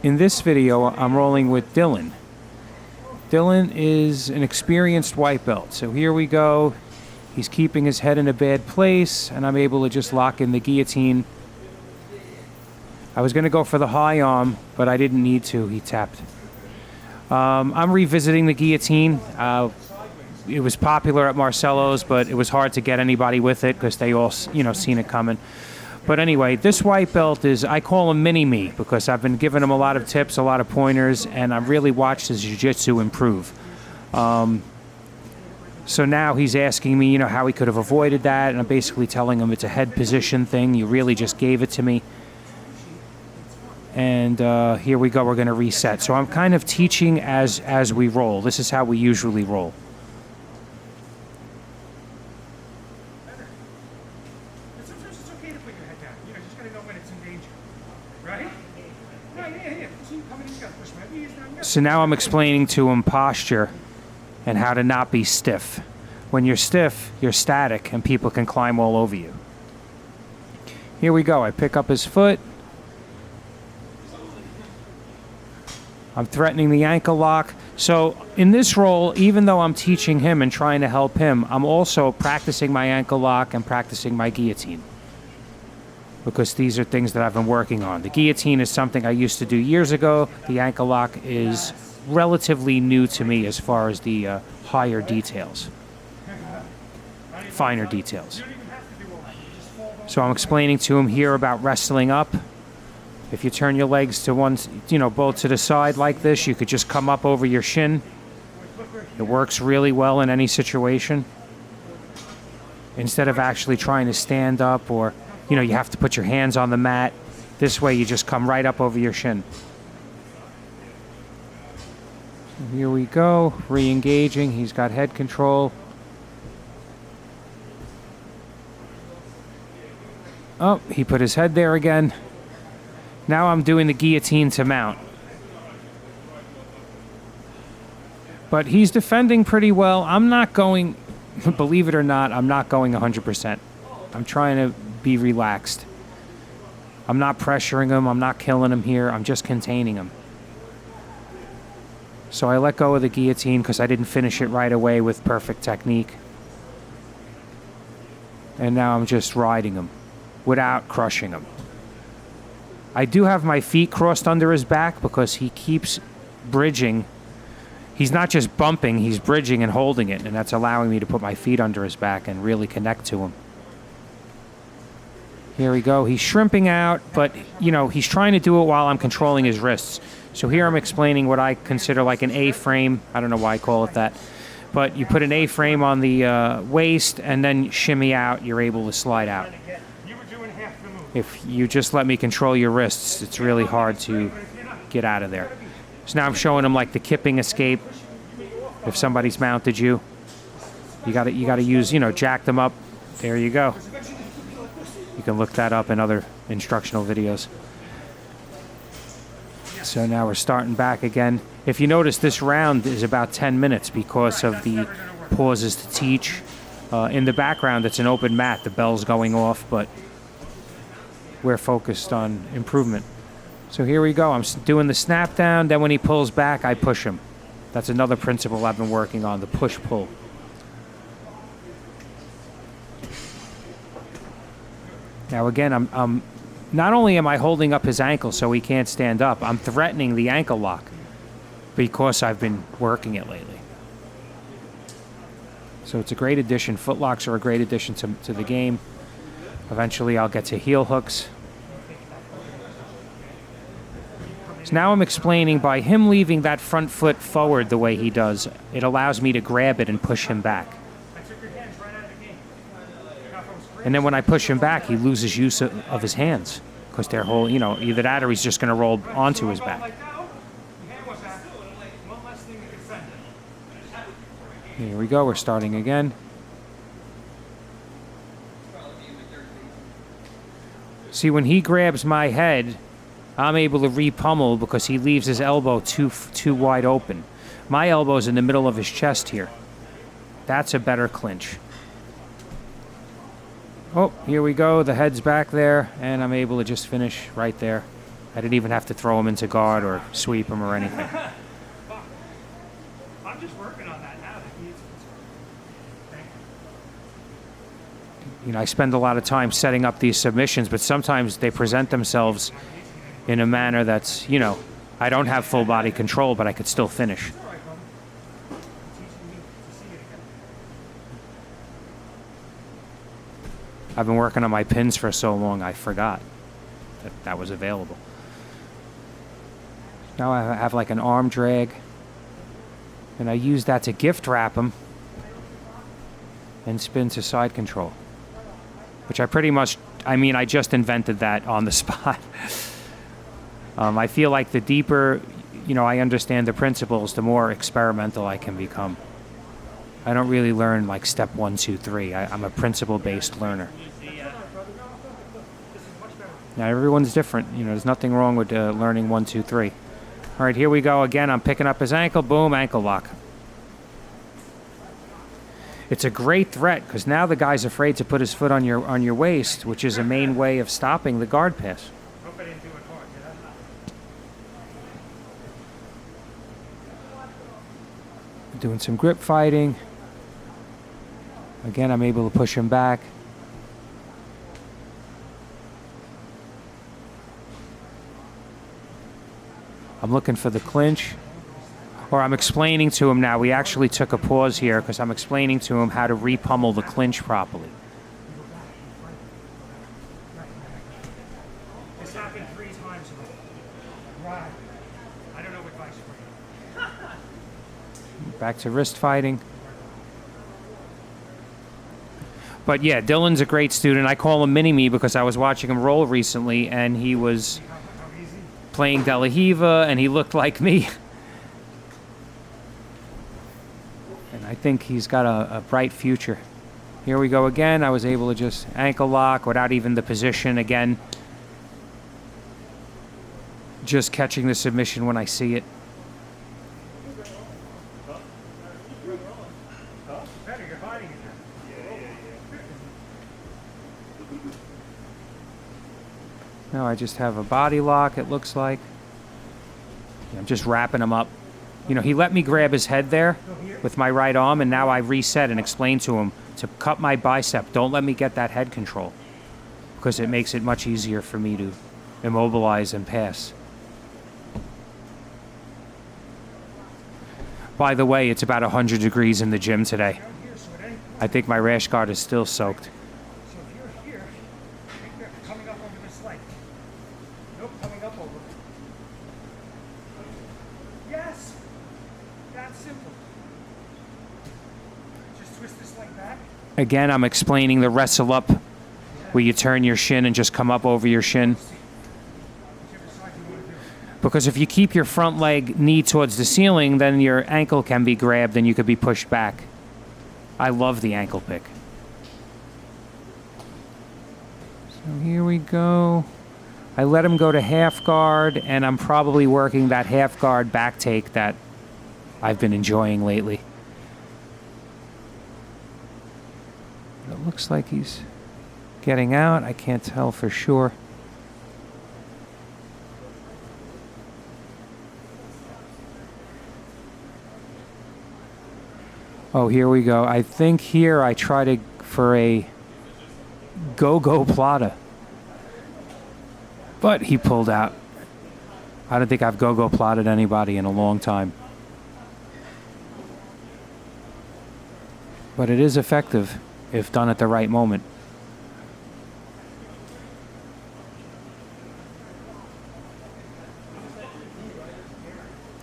In this video, I'm rolling with Dylan. Dylan is an experienced white belt. So here we go. He's keeping his head in a bad place, and I'm able to just lock in the guillotine. I was going to go for the high arm, but I didn't need to. He tapped. I'm revisiting the guillotine. It was popular at Marcelo's, but it was hard to get anybody with it because they all, seen it coming. But anyway, this white belt is, I call him Mini-Me because I've been giving him a lot of tips, a lot of pointers, and I've really watched his jiu-jitsu improve. So now he's asking me, how he could have avoided that, and I'm basically telling him it's a head position thing. You really just gave it to me. And here we go. We're going to reset. So I'm kind of teaching as we roll. This is how we usually roll. Sometimes it's okay to put your head down. You just got to know when it's in danger. Right? Yeah. So you come in, you got to push my knees down. So now I'm explaining to him posture and how to not be stiff. When you're stiff, you're static, and people can climb all over you. Here we go. I pick up his foot. I'm threatening the ankle lock. So in this role, even though I'm teaching him and trying to help him, I'm also practicing my ankle lock and practicing my guillotine, because these are things that I've been working on. The guillotine is something I used to do years ago. The ankle lock is relatively new to me as far as the higher details, finer details. So I'm explaining to him here about wrestling up. If you turn your legs to one, both to the side like this, you could just come up over your shin. It works really well in any situation. Instead of actually trying to stand up or, you have to put your hands on the mat. This way you just come right up over your shin. Here we go, re-engaging. He's got head control. Oh, he put his head there again. Now I'm doing the guillotine to mount. But he's defending pretty well. I'm not going, believe it or not, I'm not going 100%. I'm trying to be relaxed. I'm not pressuring him. I'm not killing him here. I'm just containing him. So I let go of the guillotine because I didn't finish it right away with perfect technique. And now I'm just riding him without crushing him. I do have my feet crossed under his back because he keeps bridging. He's not just bumping, he's bridging and holding it, and that's allowing me to put my feet under his back and really connect to him. Here we go. He's shrimping out, but, he's trying to do it while I'm controlling his wrists. So here I'm explaining what I consider like an A-frame. I don't know why I call it that. But you put an A-frame on the waist and then shimmy out, you're able to slide out. If you just let me control your wrists, it's really hard to get out of there. So now I'm showing him like the kipping escape. If somebody's mounted you, you gotta use, jack them up. There you go. You can look that up in other instructional videos. So now we're starting back again. If you notice, this round is about 10 minutes because of the pauses to teach. In the background, it's an open mat. The bell's going off, but we're focused on improvement. So here we go. I'm doing the snap down. Then when he pulls back, I push him. That's another principle I've been working on, the push-pull. Now again, I'm not only am I holding up his ankle so he can't stand up, I'm threatening the ankle lock because I've been working it lately. So it's a great addition. Footlocks are a great addition to the game. Eventually I'll get to heel hooks. So now I'm explaining by him leaving that front foot forward the way he does, it allows me to grab it and push him back. And then when I push him back, he loses use of his hands because they're either that or he's just going to roll onto his back. Here we go. We're starting again. See, when he grabs my head, I'm able to re-pummel because he leaves his elbow too wide open. My elbow's in the middle of his chest here. That's a better clinch. Oh, here we go. The head's back there, and I'm able to just finish right there. I didn't even have to throw him into guard or sweep him or anything. I'm just working on that now. Thank you. You know, I spend a lot of time setting up these submissions, but sometimes they present themselves in a manner that's, you know, I don't have full body control, but I could still finish. All right, brother. Teaching me to see it again. I've been working on my pins for so long, I forgot that that was available. Now I have like an arm drag, and I use that to gift wrap them and spin to side control, which I pretty much, I mean, I just invented that on the spot. I feel like the deeper, you know, I understand the principles, the more experimental I can become. I don't really learn like step 1, 2, 3. I'm a principle-based learner. Now everyone's different. You know, there's nothing wrong with learning 1, 2, 3. All right, here we go again. I'm picking up his ankle. Boom, ankle lock. It's a great threat because now the guy's afraid to put his foot on your waist, which is a main way of stopping the guard pass. Hope I didn't do it hard, did I? Doing some grip fighting. Again, I'm able to push him back. I'm looking for the clinch. Or I'm explaining to him now. We actually took a pause here because I'm explaining to him how to repummel the clinch properly. This happened 3 times ago. Right. I don't know what advice for you. Back to wrist fighting. But yeah, Dylan's a great student. I call him Mini-Me because I was watching him roll recently, and he was playing De La Hiva, and he looked like me. And I think he's got a bright future. Here we go again. I was able to just ankle lock without even the position again. Just catching the submission when I see it. Better, you're hiding it now. Now I just have a body lock, it looks like. I'm just wrapping him up. You know, he let me grab his head there with my right arm, and now I reset and explain to him to cut my bicep. Don't let me get that head control because it makes it much easier for me to immobilize and pass. By the way, it's about 100 degrees in the gym today. I think my rash guard is still soaked. So if you're here, think you're coming up over this leg. Nope, coming up over. Yes! That's simple. Just twist this leg back. Again, I'm explaining the wrestle up where you turn your shin and just come up over your shin. Whichever side you want to do. Because if you keep your front leg knee towards the ceiling, then your ankle can be grabbed and you could be pushed back. I love the ankle pick. So here we go. I let him go to half guard, and I'm probably working that half guard back take that I've been enjoying lately. It looks like he's getting out. I can't tell for sure. Oh, here we go. I think here I tried for a go-go plata. But he pulled out. I don't think I've go-go plotted anybody in a long time. But it is effective if done at the right moment.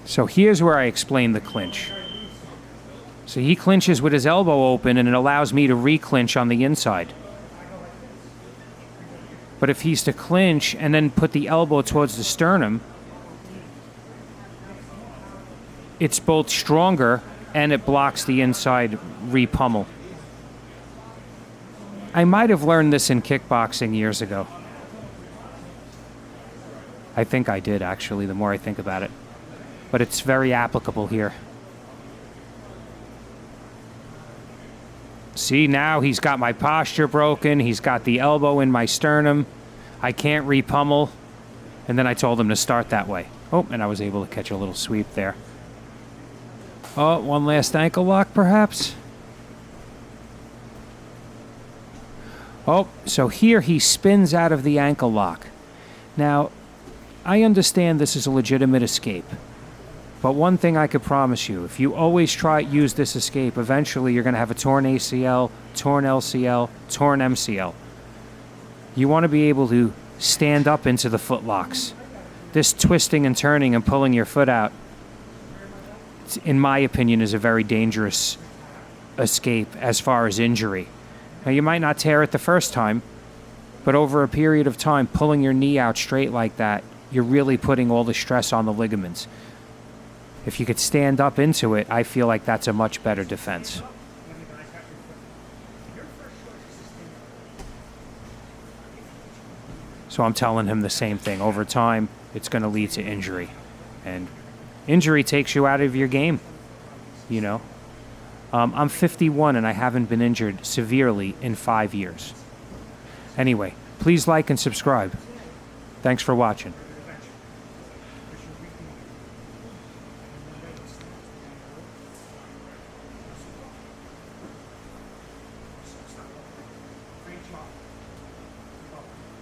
So here's where I explain the clinch. So he clinches with his elbow open, and it allows me to re-clinch on the inside. But if he's to clinch and then put the elbow towards the sternum, it's both stronger and it blocks the inside re-pummel. I might have learned this in kickboxing years ago. I think I did, actually, the more I think about it. But it's very applicable here. See, now he's got my posture broken. He's got the elbow in my sternum. I can't repummel. And then I told him to start that way. Oh, and I was able to catch a little sweep there. Oh, one last ankle lock, perhaps? Oh, so here he spins out of the ankle lock. Now, I understand this is a legitimate escape. But one thing I could promise you, if you always use this escape, eventually you're going to have a torn ACL, torn LCL, torn MCL. You want to be able to stand up into the foot locks. This twisting and turning and pulling your foot out, in my opinion, is a very dangerous escape as far as injury. Now, you might not tear it the first time, but over a period of time, pulling your knee out straight like that, you're really putting all the stress on the ligaments. If you could stand up into it, I feel like that's a much better defense. So I'm telling him the same thing. Over time, it's going to lead to injury. And injury takes you out of your game, you know. I'm 51 and I haven't been injured severely in 5 years. Anyway, please like and subscribe. Thanks for watching.